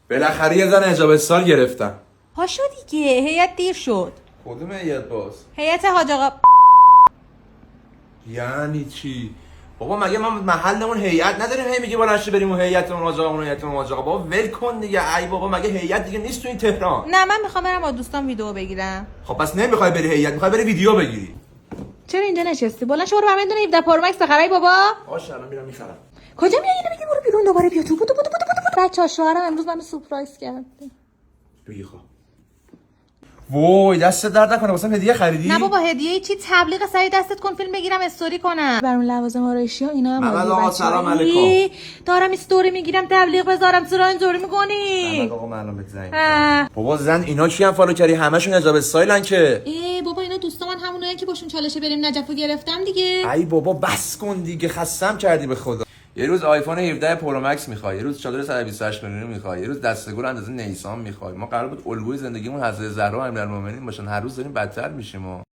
بالاخره یه زن اجابه سال گرفتم. پاشو دیگه، هیئت دیر شد. کدوم هیئت باز؟ هیئت حاج آقا. یعنی چی؟ بابا مگه ما محلمون هیئت نداریم هی میگی بلند بریم اون هیئتمون حاج آقا اون هیئتمون حاج آقا؟ بابا ول کن دیگه. ای بابا مگه هیئت دیگه نیست تو این تهران؟ نه من میخوام برم با دوستان ویدیو بگیرم. خب پس نمیخوای بری هیئت، میخوای بری ویدیو بگیری. چرا اینجا نشستی؟ بلند شو برو برام دونه 17 پرو مکس بخرای بابا. باشه الان میرم میخرم. کجا میای؟ اینو میگی برو بیرون دوباره بیا تو. بودو بچه‌ها شوهرم امروز منو سورپرایز کرد. بگی خب. وای دست درد نکنه واسم هدیه خریدی؟ نه بابا هدیه چی؟ تبلیغ سری دستت کن فیلم بگیرم استوری کنم. برام لوازم آرایشی و اینا هم محمد آقا سلام علیکم. دارم استوری میگیرم تبلیغ بذارم چرا اینطوری میکنی؟ محمد آقا من الان بهت زنگ میزنم. بابا زن اینا کی هم فالو کردی؟ همشون اجابه استایلن که. بابا اینا دوستا من همونایی که باشون چالشه بریم نجفو گرفتم دیگه. ای بابا بس کن دیگه، خستم کردی به خدا. یه روز آیفون 17 پرو مکس میخوای، یه روز چادر 128 میلیونی میخوای، یه روز دستگل اندازه نیسان میخوای. ما قرار بود الگوی زندگیمون حضرت زهرا امیرالمومنین باشن، هر روز داریم بدتر میشیم.